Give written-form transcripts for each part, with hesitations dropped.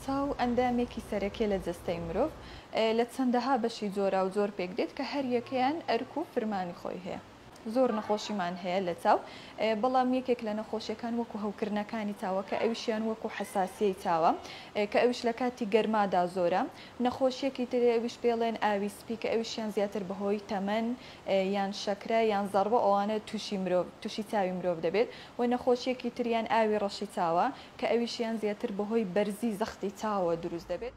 چاو ئەندامێکی سەرەکیە لە جەستەی مرۆڤ لە چەندەها بەشی جۆرا و زۆر پێک دێت کە هەر یەکەیان ئەرک و فرمانی خۆی هەیە. زۆر نەخۆشیمان هەیە لە چاو، بەڵام یەکێک لە نەخۆشیەکان وەکو هەوکردنەکانی چاوە کە ئەویشیان وەکو حساسیەی چاوە کە ئەوش لە کاتی گەرمادا زۆرە. نەخۆشیەکی تر ئەویش پێڵێن ئاوی سپی کە ئەویشیان زیاتر بەهۆی تەمەن یان شەکرە یان زەڕبە ئەوانە تووشی چاوی مرۆڤ دەبێت. و نەخۆشیەکی تریان ئاوی ڕەشی چاوە کە ئەویشیان زیاتر بەهۆی بەرزی زەختی چاوە دروست دەبێت.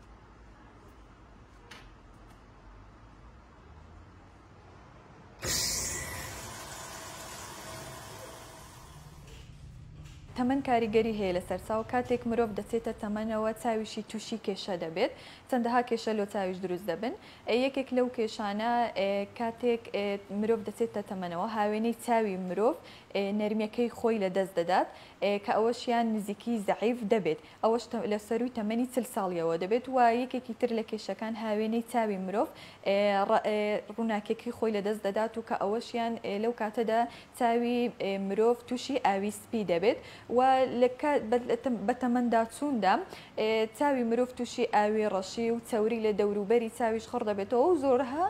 تەمەن کاریگەری هەیە لەسەر چاو. کاتێک مرۆڤ دەچێتە تەمەنەوە چاویشی تووشی کێشە دەبێت، چەندەها کێشە لۆ چاویش دروست دەبن. یەکێک لەو کێشانە کاتێک مرۆڤ دەچێتە تەمەنەوە هاوێنەی چاوی مرۆڤ نەرمیەکەی خۆی لە دەست دەدات کە ئەوەشیان نزیکی زەعیف دەبێت. ئەوەش لە سەروی تەمەنی 40 ساڵیەوە دەبێت. و یەکێکی تر لە کێشەکان هاوێنەی چاوی مرۆڤ ڕووناکێکی خۆی لە دەست دەدات و کە ئەوەشیان لەو کاتەدا چاوی مرۆڤ تووشی ئاوی سپی دەبێت. و بە تەمەندا چووندا چاوی مرۆڤ تووشی ئاوی ڕەشی و چەوری لە دەوروبەری چاویش خڕ دەبێتەوە و زۆرها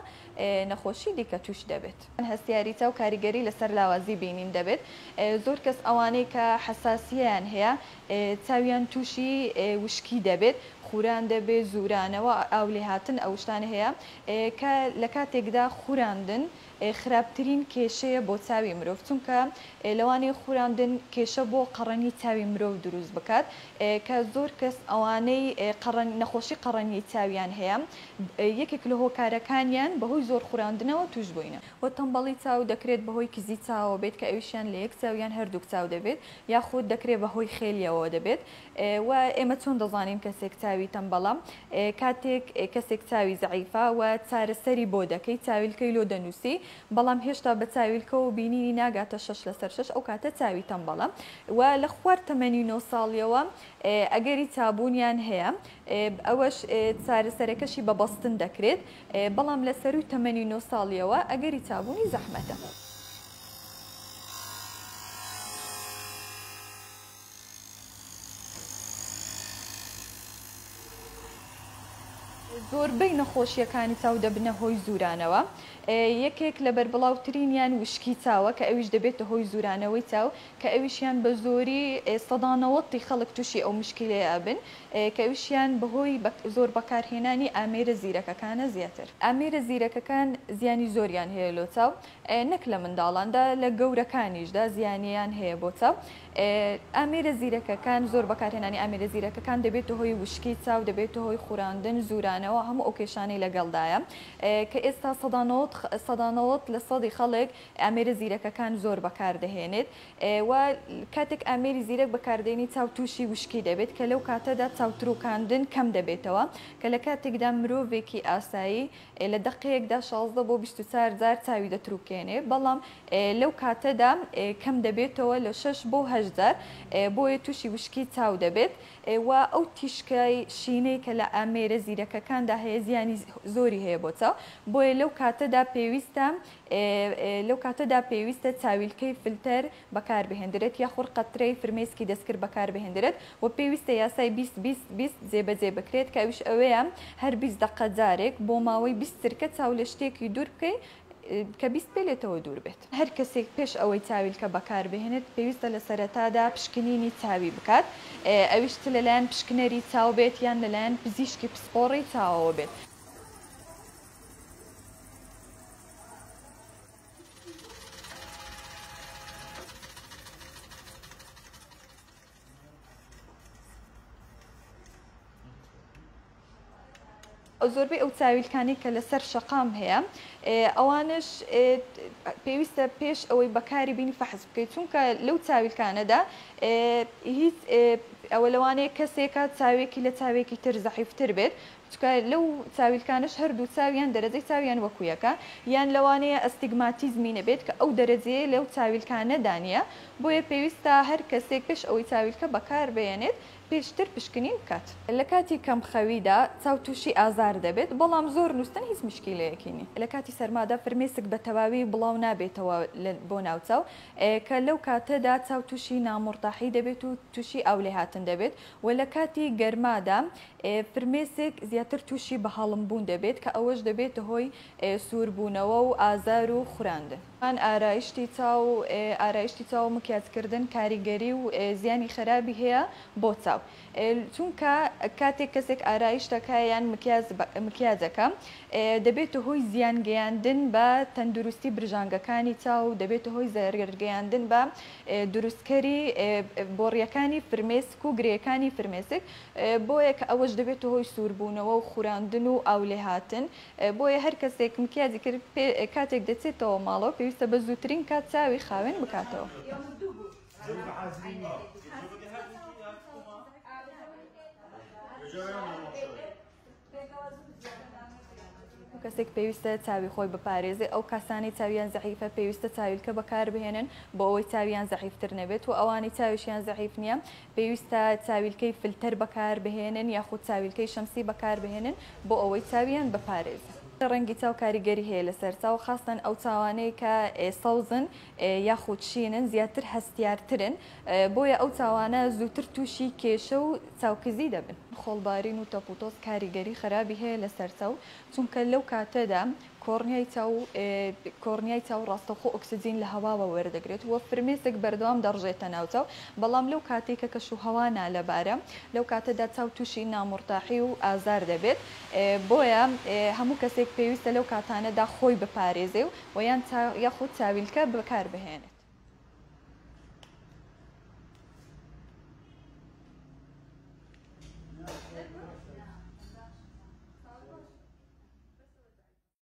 نەخۆشی دیکە توش دەبێت. هەستیاری چاو کاریگەری لەسەر لاوازی بینین دەبێت. زۆر کەس ئەوانەی کە حساسیەیان هەیە چاویان تووشی وشکی دەبێت، خوران دەبێت، زورانەوە ئاو لێ هاتن ئەو شتانە هەیە کە لە کاتێکدا خوراندن خراپترین کێشەیە بۆ چاوی مرۆڤ، چونکە لەوانەیە خوراندن کێشە بۆ قەڕەنی چاوی مرۆڤ دروست بکات کە زۆر کەس ئەوانەی نەخۆشی قەڕەنی چاویان هەیە یەکێک لە هۆکارەکانیان بەهۆی زۆر خوراندنەوە توش بووینە. و تەمبەڵی چاو دەکرێت بەهۆی کزی چاوە بێت کە ئەویشیان لە یەک چاویان هەردووک چاو دەبێت، یاخود دەکرێت بەهۆی خێلیەوە دەبێت. و ئێمە چۆن دەزانین کەسێک چاوی تەمبەڵە؟ کاتێک کەسێک چاوی زەعیفە و چارەسەری بۆ دەکەی چاویلکەی لۆ دەنووسی بەڵام هێشتا بە چاویلکەوە بینینی ناگاتە 6/6 ئەو کاتە چاوی تەمبەڵە. و لە خوار تەمەنی 9 ساڵیەوە ئەگەری چابوونیان هەیە ئەوەش چارەسەرەکەشی بەبەستن دەکرێت، بەڵام لە سەروی تەمەنی 9 ساڵیەوە ئەگەری چابوونی زەحمەتە. زۆربەی نەخۆشیەکانی چاو دەبنە هۆی زورانەوە. یەکێک لە بەربڵاوترینیان وشکی چاوە کە ئەویش دەبێتە هۆی زورانەوەی چاو کە ئەویشیان بە زۆری 190 خەڵک تووشی ئەو مشکلەیە ئەبن کە ئەویشیان بەهۆی زۆر بەکارهێنانی ئامێرە زیرەکەکانە زیاتر. ئامێرە زیرەکەکان زیانی زۆریان هەیە لۆ چاو، نەک لە منداڵاندا لە گەورەکانیشدا زیانیان هەیە بۆ چاو. ئامێرە زیرەکەکان زۆر بەکارهێنانی ئامێرە زیرەکەکان دەبێتە هۆی وشکی چاو، دەبێتە هۆی خوراندن، زورانەوە، هەموو ئەو کێشانەی لەگەڵدایە کە ئێستا 190% خەڵک ئامێرە زیرەکەکان زۆر بەکاردەهێنێت. و کاتێک ئامێری زیرەک بەکاردێنی چاو تووشی وشکی دەبێت کە لەو کاتەدا چاوتروکاندن کەم دەبێتەوە کە لە کاتێکدا مرۆڤێکی ئاسایی لە دقەیەکدا 16 بۆ 24 جار چاوی دەتروکێنێ، بەڵام لەو کاتەدا کەم دەبێتەوە لە 6 بۆ 8 جار بۆیە تووشی وشکی چاو دەبێت. و ئەو تیشکای شینەی کە لە ئامێرە زیرەکەکاندا هەیە زیانی زۆری هەیە بۆ چاو، بۆیە لەو کاتەدا پێویستە چاویلکەی فلتەر بەکاربهێنرێت یاخود قەترەی فرمێسکی دەستکرد بەکاربهێنرێت و پێویستە یاسای 20 جێبەجێ بکرێت کە ئەویش ئەوەیە هەر 20 دقە جارێک بۆ ماوەی 20 ترکە چاو لە شتێکی دوور بکەیت کە 20 پێلێتەوە دوور بێت. هەر کەسێک پێش ئەوەی چاویلکە بەکاربهێنێت پێویستە لە سەرەتادا پشکنینی چاوی بکات، ئەویشت لەلایەن پشکنەری چاو بێت یان لەلایەن پزیشکی پسپۆڕی چاوەوە بێت. زۆربەی ئەو چاویلکانی کە لەسەر شەقام هەیە ئەوانش پێویستە پێش ئەوەی بەکاری بینی فەحز بکەیت، چونکە لەو چاویلکانەدا هیچ ئەوە لەوانەیە کەسێکە چاوێکی لە چاوێکی تر زەحیفتر بێت چکە لەو چاویلکانش هەردوو چاویان دەرەجەی چاویان وەکویەکە یان لەوانەیە ئەستیگماتیزمی نەبێت کە ئەو دەرەجەیە لەو چاویلکانە دانیە بۆیە پێویستە هەر کەسێک پێش ئەوەی چاویلکە بەکار بێنێت پێشتر پشکنین بکات لە کاتی کەمخەویدا چاو تووشی ئازار دەبێت بەڵام زۆر نووسن هیچ مشکلەیەکی نی لە کاتی سەرمادا فرمێسک بە تەواوی بڵاو نابێتەوە بۆ ناوچاو کە لەو کاتەدا چاو تووشی نامۆرتاحی دەبێت و تووشی ئاولێ هاتن دەبێت و لە کاتی گەرمادا فرمێسک زیاتر تووشی بە هەڵمبوون دەبێت کە ئەوەش دەبێتە هۆی سووربوونەوە و ئازار و خوراندن ئارایشتی چاو مکیازکردن کاریگەری و زیانی خراپی هەیە بۆ چاو چونکە کاتێک کەسێک ئارایش دەکا یان مکیازەکە دەبێتە هۆی زیانگەیاندن بە تەندروستی برژانگەکانی چاو دەبێتە هۆی زەرگەرگەیاندن بە دروستکەری بۆڕیەکانی فرمێسک و گرێەکانی فرمێسک بۆیە کە ئەوەش دەبێتە هۆی سووربوونەوە و خوراندن و ئاولێ هاتن بۆیە هەر کەسێک مکیازی کرد کاتێک دەچێتەوە ماڵەوە پێویستە بە زووترین کات چاوی خاوێن بکاتەوە. کەسێک پێویستە چاوی خۆی بپارێزێ ئەو کەسانی چاویان زەعیفە پێویستە چاویلکە بەکاربهێنن بۆ ئەوەی چاویان زەعیفتر نەبێت و ئەوانی چاویشیان زەعیف نییە پێویستە چاویلکەی فلتەر بەکاربهێنن یاخود چاویلکەی شەمسی بەکاربهێنن بۆ ئەوەی چاویان بپارێزن. ڕەنگی چاو کاریگەری هەیە لەسەر چاو خاستن ئەو چاوانەی کە سەوزن یاخود شینن زیاتر هەستیارترن بۆیە ئەو چاوانە زووتر تووشی کێشە و چاوکزی دەبن. خۆڵبارین و تەپوتۆز کاریگەری خراپی هەیە لەسەر چاو چونکە لەو کاتەدا کۆڕنیای چاو ڕاستەوخۆ ئۆکسجین لە هەواوە وەردەگرێت وە فرمێسک بەردەوام دەڕژێتە ناو چاو بەڵام لەو کاتێکە کەش و هەوانا لەبارە لەو کاتەدا چاو تووشی نامۆرتاحی و ئازار دەبێت بۆیە هەموو کەسێک پێویستە لەو کاتانەدا خۆی بپارێزێ و یان یاخود چاویلکە بەکاربهێنێت.